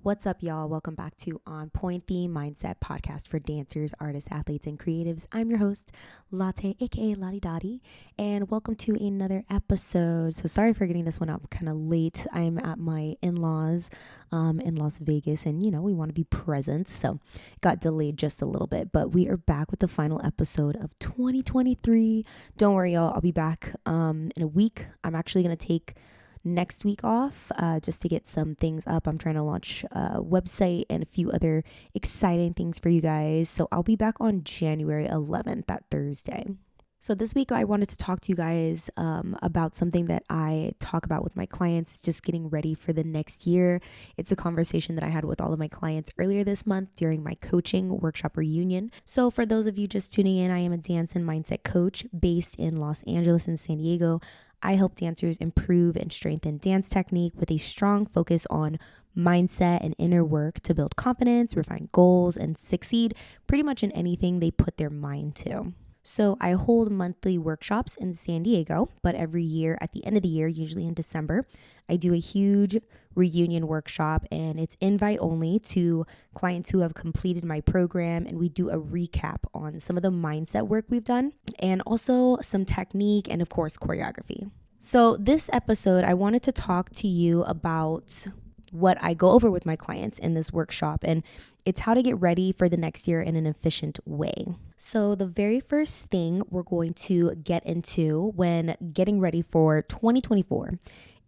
What's up, y'all? Welcome back to On Point, the Mindset Podcast for dancers, artists, athletes, and creatives. I'm your host, Latte, aka Lottie Dottie, and welcome to another episode. So sorry for getting this one up kind of late. I'm at my in-laws in Las Vegas, and we want to be present, so it got delayed just a little bit, but we are back with the final episode of 2023. Don't worry, y'all. I'll be back in a week. I'm actually going to take next week off just to get some things up. I'm trying to launch a website and a few other exciting things for you guys. So I'll be back on January 11th, that Thursday. So this week I wanted to talk to you guys about something that I talk about with my clients, just getting ready for the next year. It's a conversation that I had with all of my clients earlier this month during my coaching workshop reunion. So for those of you just tuning in, I am a dance and mindset coach based in Los Angeles and San Diego. I help dancers improve and strengthen dance technique with a strong focus on mindset and inner work to build confidence, refine goals, and succeed pretty much in anything they put their mind to. So I hold monthly workshops in San Diego, but every year at the end of the year, usually in December, I do a huge reunion workshop, and it's invite only to clients who have completed my program, and we do a recap on some of the mindset work we've done and also some technique and of course choreography. So this episode, I wanted to talk to you about what I go over with my clients in this workshop, and it's how to get ready for the next year in an efficient way. So the very first thing we're going to get into when getting ready for 2024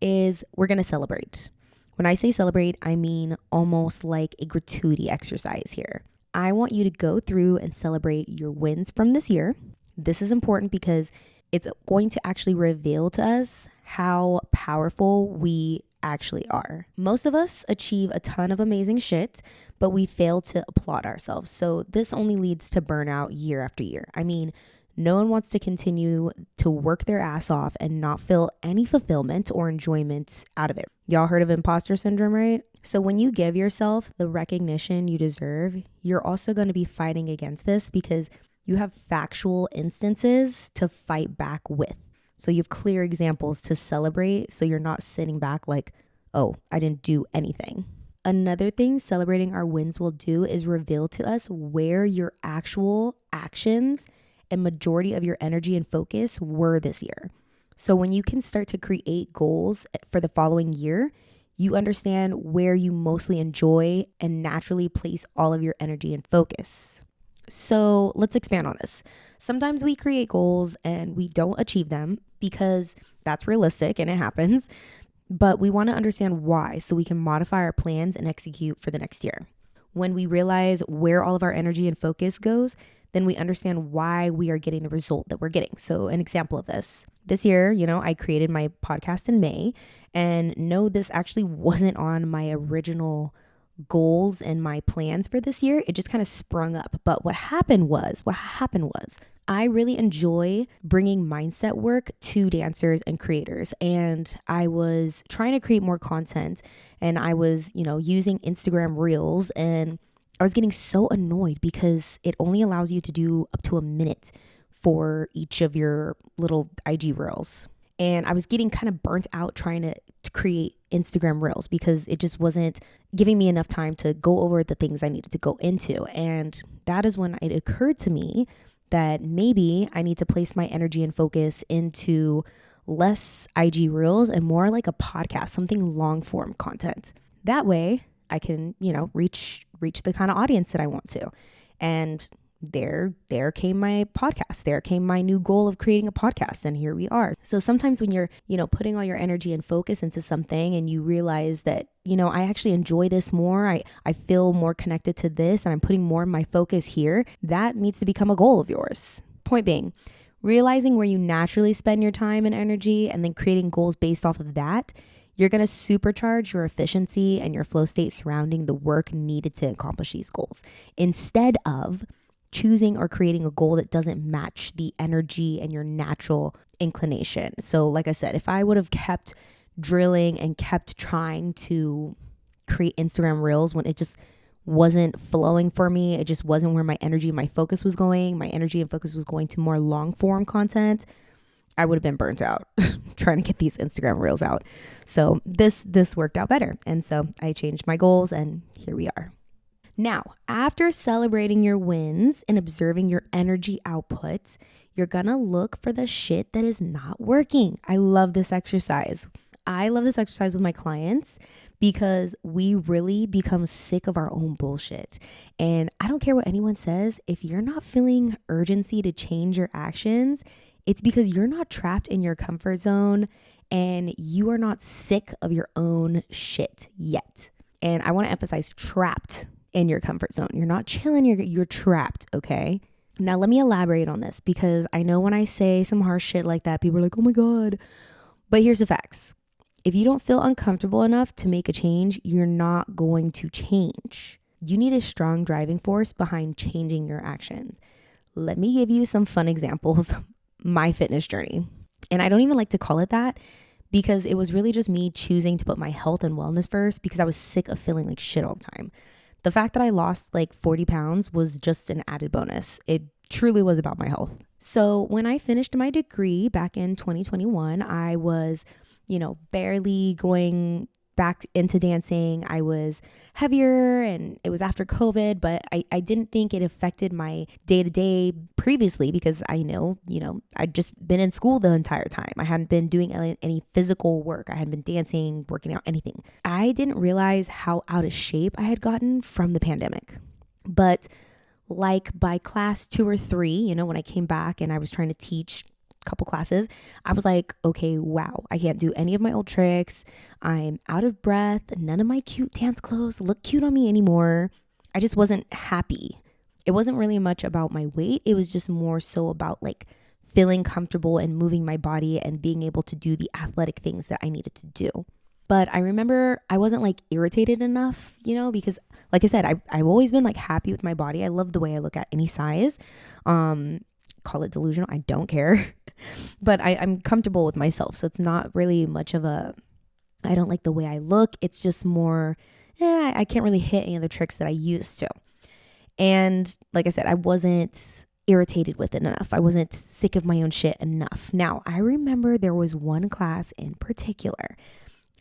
is we're going to celebrate. When I say celebrate, I mean almost like a gratuity exercise here. I want you to go through and celebrate your wins from this year. This is important because it's going to actually reveal to us how powerful we actually are. Most of us achieve a ton of amazing shit, but we fail to applaud ourselves. So this only leads to burnout year after year. I mean, no one wants to continue to work their ass off and not feel any fulfillment or enjoyment out of it. Y'all heard of imposter syndrome, right? So when you give yourself the recognition you deserve, you're also going to be fighting against this because you have factual instances to fight back with. So you have clear examples to celebrate, so you're not sitting back like, oh, I didn't do anything. Another thing celebrating our wins will do is reveal to us where your actual actions and majority of your energy and focus were this year. So when you can start to create goals for the following year, you understand where you mostly enjoy and naturally place all of your energy and focus. So let's expand on this. Sometimes we create goals and we don't achieve them because that's realistic and it happens, but we want to understand why so we can modify our plans and execute for the next year. When we realize where all of our energy and focus goes, then we understand why we are getting the result that we're getting. So an example of this year, I created my podcast in May, and no, this actually wasn't on my original goals and my plans for this year. It just kind of sprung up. But what happened was I really enjoy bringing mindset work to dancers and creators. And I was trying to create more content, and I was, using Instagram Reels, and I was getting so annoyed because it only allows you to do up to a minute for each of your little IG Reels. And I was getting kind of burnt out trying to create Instagram Reels because it just wasn't giving me enough time to go over the things I needed to go into. And that is when it occurred to me that maybe I need to place my energy and focus into less IG Reels and more like a podcast, something long form content. That way I can, reach the kind of audience that I want to. And there came my podcast. There came my new goal of creating a podcast, and here we are. So sometimes when you're, putting all your energy and focus into something and you realize that, I actually enjoy this more, I feel more connected to this, and I'm putting more of my focus here, that needs to become a goal of yours. Point being, realizing where you naturally spend your time and energy and then creating goals based off of that, you're going to supercharge your efficiency and your flow state surrounding the work needed to accomplish these goals, instead of choosing or creating a goal that doesn't match the energy and your natural inclination. So like I said, if I would have kept drilling and kept trying to create Instagram Reels when it just wasn't flowing for me, it just wasn't where my energy and my focus was going. My energy and focus was going to more long form content. I would have been burnt out trying to get these Instagram reels out. So this worked out better. And so I changed my goals and here we are. Now, after celebrating your wins and observing your energy outputs, you're gonna look for the shit that is not working. I love this exercise. I love this exercise with my clients because we really become sick of our own bullshit. And I don't care what anyone says, if you're not feeling urgency to change your actions, it's because you're not trapped in your comfort zone and you are not sick of your own shit yet. And I want to emphasize trapped in your comfort zone. You're not chilling, you're trapped, okay? Now let me elaborate on this because I know when I say some harsh shit like that, people are like, oh my God. But here's the facts. If you don't feel uncomfortable enough to make a change, you're not going to change. You need a strong driving force behind changing your actions. Let me give you some fun examples. My fitness journey. And I don't even like to call it that because it was really just me choosing to put my health and wellness first because I was sick of feeling like shit all the time. The fact that I lost like 40 pounds was just an added bonus. It truly was about my health. So when I finished my degree back in 2021, I was, barely going back into dancing. I was heavier and it was after COVID, but I didn't think it affected my day-to-day previously because I know, I'd just been in school the entire time. I hadn't been doing any physical work. I hadn't been dancing, working out, anything. I didn't realize how out of shape I had gotten from the pandemic. But like by class 2 or 3, when I came back and I was trying to teach couple classes, I was like, okay, wow, I can't do any of my old tricks. I'm out of breath. None of my cute dance clothes look cute on me anymore. I just wasn't happy. It wasn't really much about my weight. It was just more so about like feeling comfortable and moving my body and being able to do the athletic things that I needed to do. But I remember I wasn't like irritated enough, because like I said, I've always been like happy with my body. I love the way I look at any size. Call it delusional. I don't care. But I'm comfortable with myself. So it's not really much of I don't like the way I look. It's just more, I can't really hit any of the tricks that I used to. And like I said, I wasn't irritated with it enough. I wasn't sick of my own shit enough. Now, I remember there was one class in particular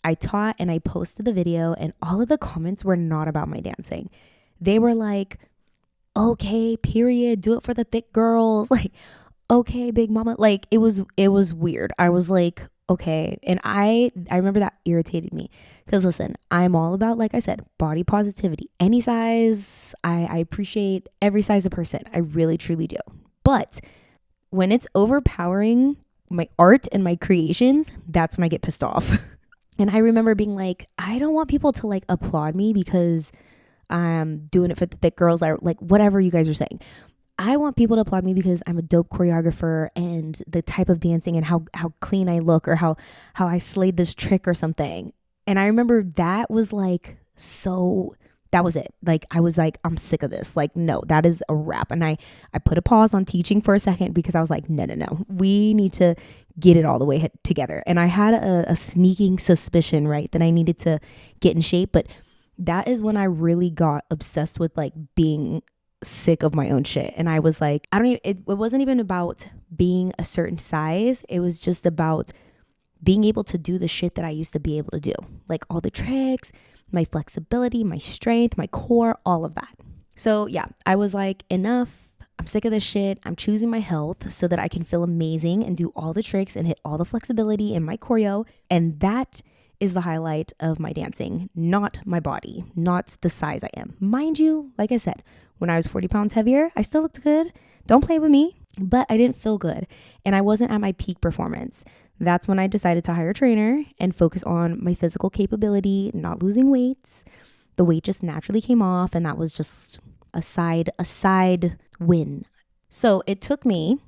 I taught and I posted the video and all of the comments were not about my dancing. They were like, okay, period, do it for the thick girls. Like, okay, big mama. Like it was weird. I was like, okay. And I remember that irritated me because listen, I'm all about, like I said, body positivity, any size. I appreciate every size of person. I really, truly do. But when it's overpowering my art and my creations, that's when I get pissed off. And I remember being like, I don't want people to like applaud me because I'm doing it for the thick girls, or like whatever you guys are saying. I want people to applaud me because I'm a dope choreographer and the type of dancing and how clean I look or how I slayed this trick or something. And I remember that was like, that was it. Like, I was like, I'm sick of this. Like, no, that is a wrap. And I put a pause on teaching for a second because I was like, no. We need to get it all the way together. And I had a sneaking suspicion, right, that I needed to get in shape. But that is when I really got obsessed with like being sick of my own shit. And I was like, it wasn't even about being a certain size. It was just about being able to do the shit that I used to be able to do. Like all the tricks, my flexibility, my strength, my core, all of that. So yeah, I was like, enough. I'm sick of this shit. I'm choosing my health so that I can feel amazing and do all the tricks and hit all the flexibility in my choreo. And that is the highlight of my dancing, not my body, not the size I am. Mind you, like I said, when I was 40 pounds heavier, I still looked good. Don't play with me, but I didn't feel good. And I wasn't at my peak performance. That's when I decided to hire a trainer and focus on my physical capability, not losing weights. The weight just naturally came off, and that was just a side win. So it took me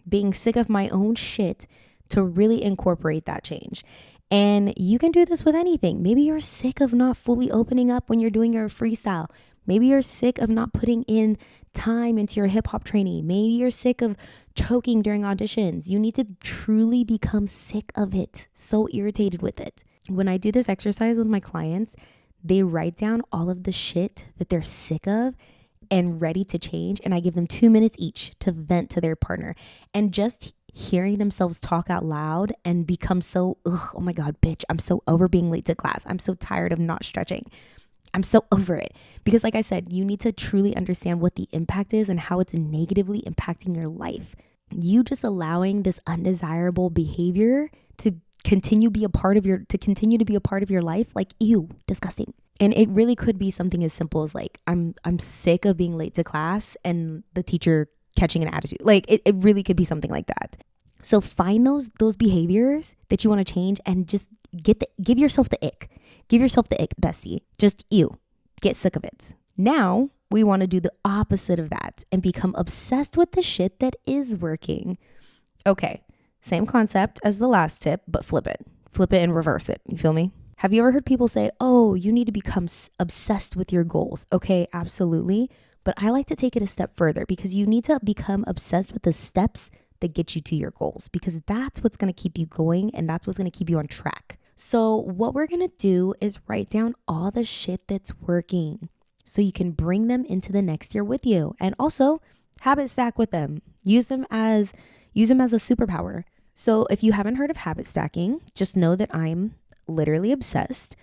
being sick of my own shit to really incorporate that change. And you can do this with anything. Maybe you're sick of not fully opening up when you're doing your freestyle. Maybe you're sick of not putting in time into your hip hop training. Maybe you're sick of choking during auditions. You need to truly become sick of it. So irritated with it. When I do this exercise with my clients, they write down all of the shit that they're sick of and ready to change. And I give them 2 minutes each to vent to their partner. And just hearing themselves talk out loud and become so, ugh, oh my God, bitch, I'm so over being late to class. I'm so tired of not stretching. I'm so over it. Because like I said, you need to truly understand what the impact is and how it's negatively impacting your life. You just allowing this undesirable behavior to continue to be a part of your life, like, ew, disgusting. And it really could be something as simple as like, I'm sick of being late to class and the teacher catching an attitude. Like it really could be something like that. So find those behaviors that you want to change and just give yourself the ick. Give yourself the ick, bestie. Just ew. Get sick of it. Now we want to do the opposite of that and become obsessed with the shit that is working. Okay, same concept as the last tip, but flip it. Flip it and reverse it. You feel me? Have you ever heard people say, oh, you need to become obsessed with your goals? Okay, absolutely. But I like to take it a step further because you need to become obsessed with the steps that get you to your goals, because that's what's going to keep you going and that's what's going to keep you on track. So what we're going to do is write down all the shit that's working so you can bring them into the next year with you, and also habit stack with them. Use them as a superpower. So if you haven't heard of habit stacking, just know that I'm literally obsessed.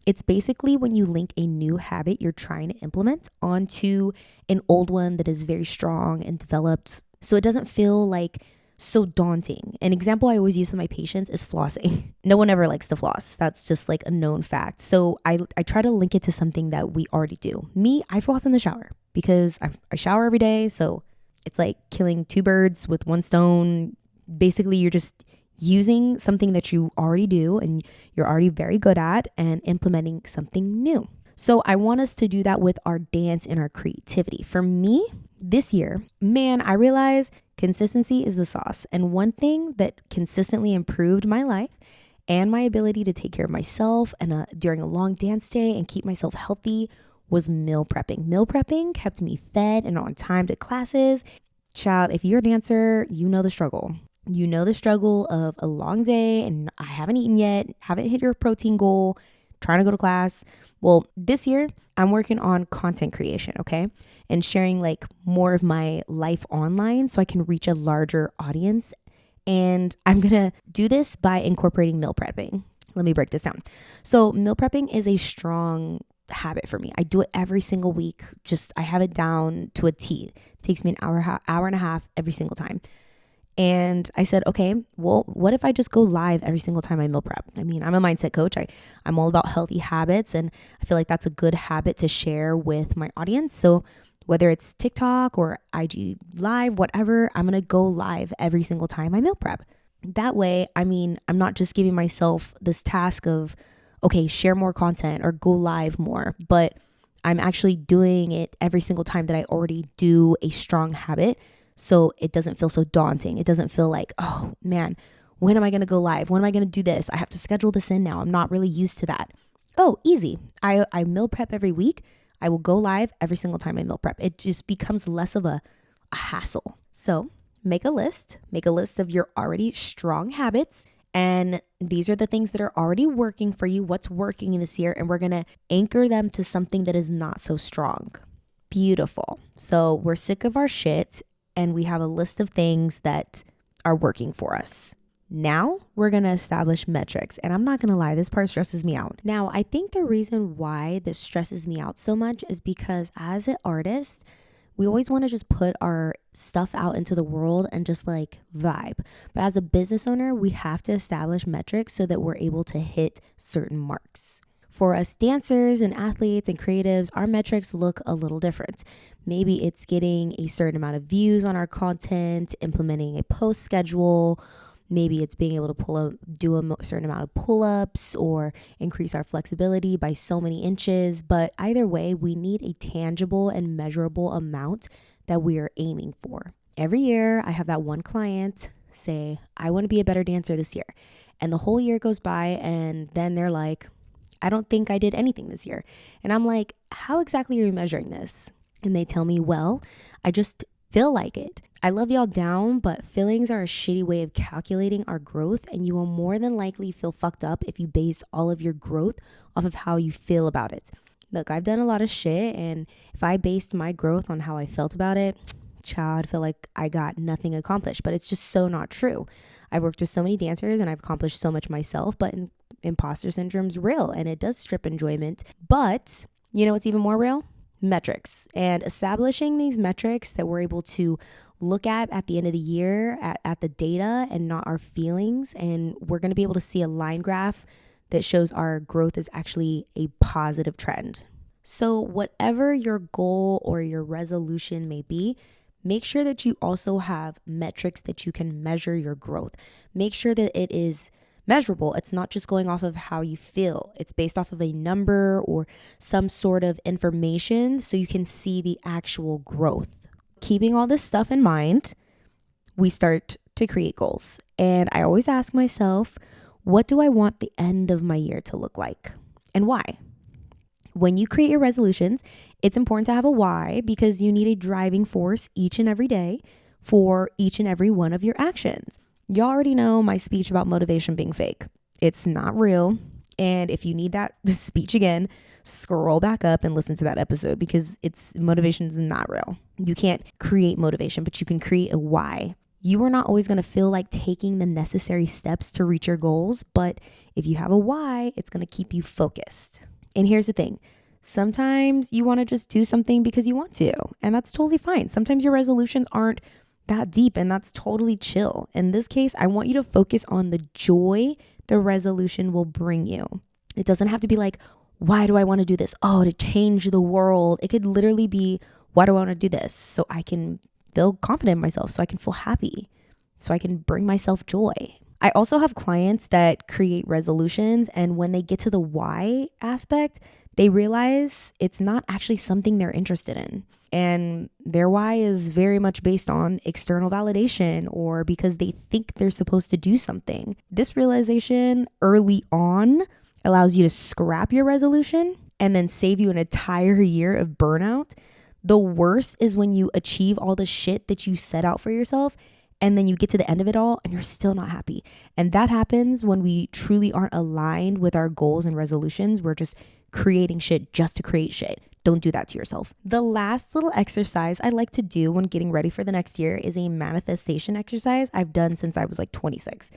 It's basically when you link a new habit you're trying to implement onto an old one that is very strong and developed, so it doesn't feel like so daunting. An example I always use with my patients is flossing. No one ever likes to floss. That's just like a known fact. So I try to link it to something that we already do. Me, I floss in the shower because I shower every day. So it's like killing two birds with one stone. Basically, you're just using something that you already do and you're already very good at and implementing something new. So I want us to do that with our dance and our creativity. For me, this year, man, I realized consistency is the sauce. And one thing that consistently improved my life and my ability to take care of myself and during a long dance day and keep myself healthy was meal prepping. Meal prepping kept me fed and on time to classes. Child, if you're a dancer, you know the struggle. You know the struggle of a long day and I haven't eaten yet, haven't hit your protein goal, trying to go to class. Well, this year I'm working on content creation, okay? And sharing like more of my life online so I can reach a larger audience. And I'm going to do this by incorporating meal prepping. Let me break this down. So meal prepping is a strong habit for me. I do it every single week. I have it down to a T. It takes me an hour and a half every single time. And I said, okay, well, what if I just go live every single time I meal prep? I mean, I'm a mindset coach. I'm all about healthy habits, and I feel like that's a good habit to share with my audience. So whether it's TikTok or IG Live, whatever, I'm going to go live every single time I meal prep. That way, I mean, I'm not just giving myself this task of, okay, share more content or go live more, but I'm actually doing it every single time that I already do a strong habit. So it doesn't feel so daunting. It doesn't feel like, oh man, when am I going to go live? When am I going to do this? I have to schedule this in now. I'm not really used to that. Oh, easy. I meal prep every week. I will go live every single time I meal prep. It just becomes less of a hassle. So make a list of your already strong habits. And these are the things that are already working for you, what's working in this year. And we're going to anchor them to something that is not so strong. Beautiful. So we're sick of our shit. And we have a list of things that are working for us. Now we're going to establish metrics. And I'm not going to lie, this part stresses me out. Now, I think the reason why this stresses me out so much is because as an artist, we always want to just put our stuff out into the world and just like vibe. But as a business owner, we have to establish metrics so that we're able to hit certain marks. For us dancers and athletes and creatives, our metrics look a little different. Maybe it's getting a certain amount of views on our content, implementing a post schedule. Maybe it's being able to do a certain amount of pull-ups or increase our flexibility by so many inches. But either way, we need a tangible and measurable amount that we are aiming for. Every year, I have that one client say, I want to be a better dancer this year. And the whole year goes by and then they're like, I don't think I did anything this year. And I'm like, how exactly are you measuring this? And they tell me, well, I just feel like it. I love y'all down, but feelings are a shitty way of calculating our growth, and you will more than likely feel fucked up if you base all of your growth off of how you feel about it. Look, I've done a lot of shit, and if I based my growth on how I felt about it, child, I feel like I got nothing accomplished, but it's just so not true. I've worked with so many dancers and I've accomplished so much myself, but imposter syndrome's real and it does strip enjoyment. But you know what's even more real? Metrics, and establishing these metrics that we're able to look at the end of the year at the data and not our feelings. And we're going to be able to see a line graph that shows our growth is actually a positive trend. So whatever your goal or your resolution may be, make sure that you also have metrics that you can measure your growth. Make sure that it is measurable. It's not just going off of how you feel. It's based off of a number or some sort of information so you can see the actual growth. Keeping all this stuff in mind, we start to create goals. And I always ask myself, what do I want the end of my year to look like and why? When you create your resolutions, it's important to have a why because you need a driving force each and every day for each and every one of your actions. You already know my speech about motivation being fake. It's not real. And if you need that speech again, scroll back up and listen to that episode because motivation is not real. You can't create motivation, but you can create a why. You are not always going to feel like taking the necessary steps to reach your goals, but if you have a why, it's going to keep you focused. And here's the thing. Sometimes you want to just do something because you want to, and that's totally fine. Sometimes your resolutions aren't that deep, and that's totally chill. In this case, I want you to focus on the joy the resolution will bring you. It doesn't have to be like, why do I want to do this? Oh, to change the world. It could literally be, why do I want to do this? So I can feel confident in myself, so I can feel happy, so I can bring myself joy. I also have clients that create resolutions, and when they get to the why aspect, they realize it's not actually something they're interested in. And their why is very much based on external validation or because they think they're supposed to do something. This realization early on allows you to scrap your resolution and then save you an entire year of burnout. The worst is when you achieve all the shit that you set out for yourself and then you get to the end of it all and you're still not happy. And that happens when we truly aren't aligned with our goals and resolutions. We're just creating shit just to create shit. Don't do that to yourself. The last little exercise I like to do when getting ready for the next year is a manifestation exercise I've done since I was like 26.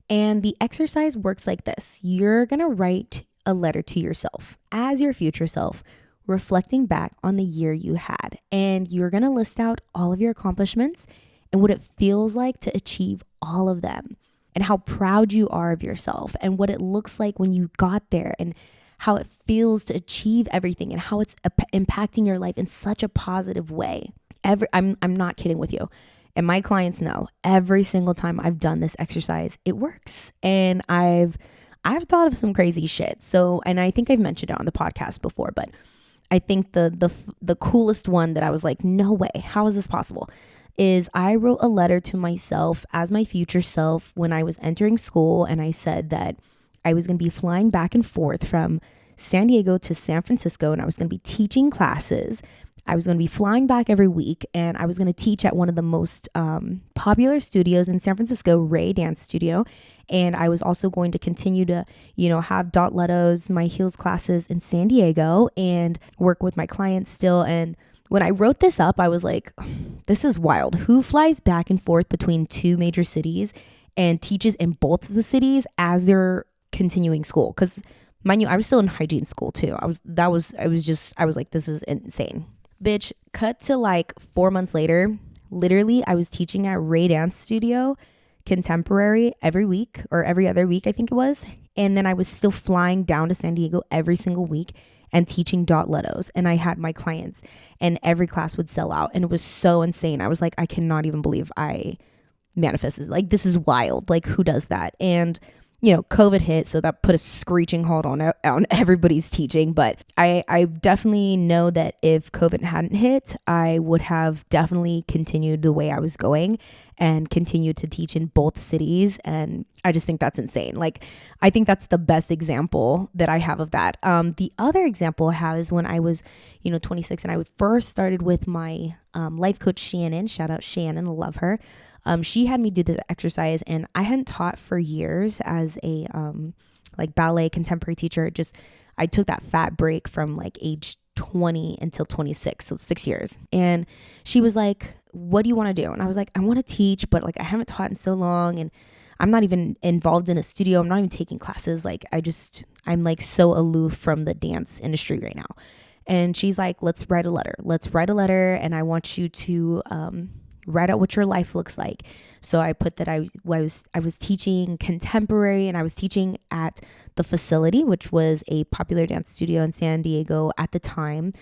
And the exercise works like this. You're going to write a letter to yourself as your future self, reflecting back on the year you had. And you're going to list out all of your accomplishments and what it feels like to achieve all of them and how proud you are of yourself and what it looks like when you got there and how it feels to achieve everything and how it's impacting your life in such a positive way. I'm not kidding with you. And my clients know every single time I've done this exercise, it works. And I've thought of some crazy shit. So, and I think I've mentioned it on the podcast before, but I think the coolest one that I was like, no way, how is this possible? Is I wrote a letter to myself as my future self when I was entering school. And I said that I was going to be flying back and forth from San Diego to San Francisco, and I was going to be teaching classes. I was going to be flying back every week, and I was going to teach at one of the most popular studios in San Francisco, Ray Dance Studio. And I was also going to continue to, have Dot Letos, my heels classes in San Diego, and work with my clients still. And when I wrote this up, I was like, this is wild. Who flies back and forth between two major cities and teaches in both of the cities as they're continuing school? Because mind you, I was still in hygiene school too. I was like, this is insane. Bitch, cut to like 4 months later, literally I was teaching at Ray Dance Studio contemporary every week or every other week, I think it was. And then I was still flying down to San Diego every single week and teaching Dot Letos. And I had my clients and every class would sell out. And it was so insane. I was like, I cannot even believe I manifested. Like, this is wild. Like, who does that? And COVID hit, so that put a screeching halt on everybody's teaching. But I definitely know that if COVID hadn't hit, I would have definitely continued the way I was going and continued to teach in both cities. And I just think that's insane. Like, I think that's the best example that I have of that. The other example I have is when I was, 26, and I first started with my life coach, Shannon. Shout out Shannon, I love her. She had me do this exercise, and I hadn't taught for years as a ballet contemporary teacher. I took that fat break from like age 20 until 26, so 6 years. And she was like, what do you want to do? And I was like, I want to teach, but like I haven't taught in so long, and I'm not even involved in a studio. I'm not even taking classes. Like I'm like so aloof from the dance industry right now. And she's like, let's write a letter. And I want you to write out what your life looks like. So I put that I was teaching contemporary, and I was teaching at the Facility, which was a popular dance studio in San Diego at the time.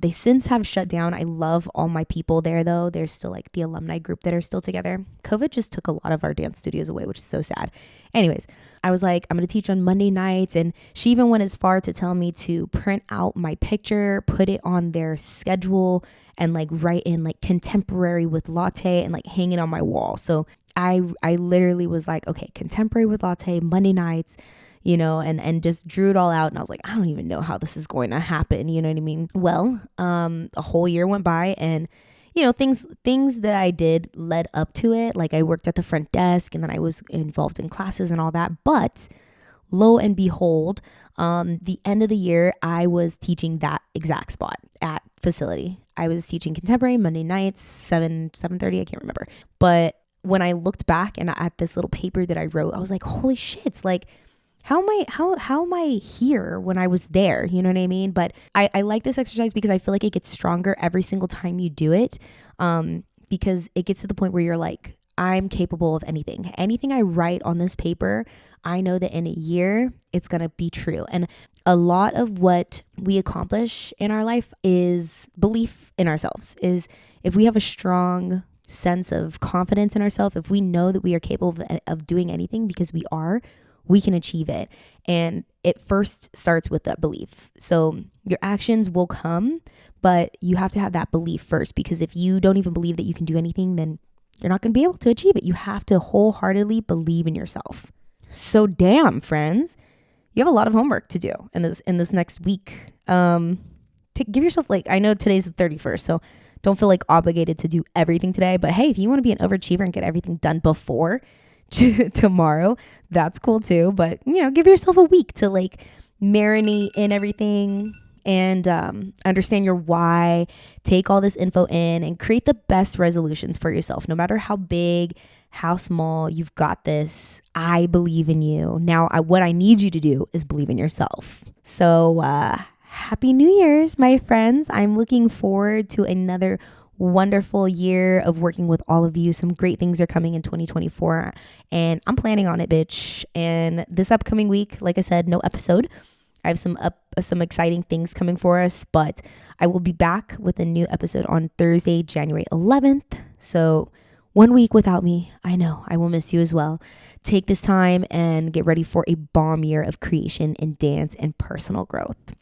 They since have shut down. I love all my people there though. There's still like the alumni group that are still together. COVID just took a lot of our dance studios away, which is so sad. Anyways, I was like, I'm going to teach on Monday nights. And she even went as far to tell me to print out my picture, put it on their schedule, and like write in like contemporary with Latte and like hang it on my wall. So I literally was like, okay, contemporary with Latte, Monday nights, and just drew it all out. And I was like, I don't even know how this is going to happen. You know what I mean? Well, a whole year went by, and things that I did led up to it. Like I worked at the front desk, and then I was involved in classes and all that. But lo and behold, the end of the year, I was teaching that exact spot at Facility. I was teaching contemporary Monday nights, 7:30, I can't remember. But when I looked back and at this little paper that I wrote, I was like, holy shit, it's like, how am I here when I was there? You know what I mean? But I like this exercise because I feel like it gets stronger every single time you do it. Because it gets to the point where you're like, I'm capable of anything. Anything I write on this paper, I know that in a year, it's going to be true. And a lot of what we accomplish in our life is belief in ourselves. Is if we have a strong sense of confidence in ourselves, if we know that we are capable of doing anything because we can achieve it. And it first starts with that belief. So your actions will come, but you have to have that belief first, because if you don't even believe that you can do anything, then you're not going to be able to achieve it. You have to wholeheartedly believe in yourself. So damn, friends, you have a lot of homework to do in this next week. Give yourself, like, I know today's the 31st, so don't feel like obligated to do everything today. But hey, if you want to be an overachiever and get everything done before tomorrow, that's cool too. But give yourself a week to like marinate in everything and understand your why. Take all this info in and create the best resolutions for yourself, no matter how big, how small. You've got this. I believe in you. Now, what I need you to do is believe in yourself. So happy New Year's, my friends. I'm looking forward to another wonderful year of working with all of you. Some great things are coming in 2024, and I'm planning on it, bitch. And this upcoming week, like I said, no episode. I have some exciting things coming for us, but I will be back with a new episode on Thursday, January 11th. So 1 week without me, I know I will miss you as well. Take this time and get ready for a bomb year of creation and dance and personal growth.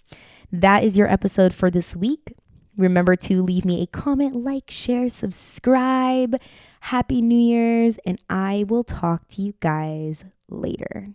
That is your episode for this week. Remember to leave me a comment, like, share, subscribe. Happy New Year's, and I will talk to you guys later.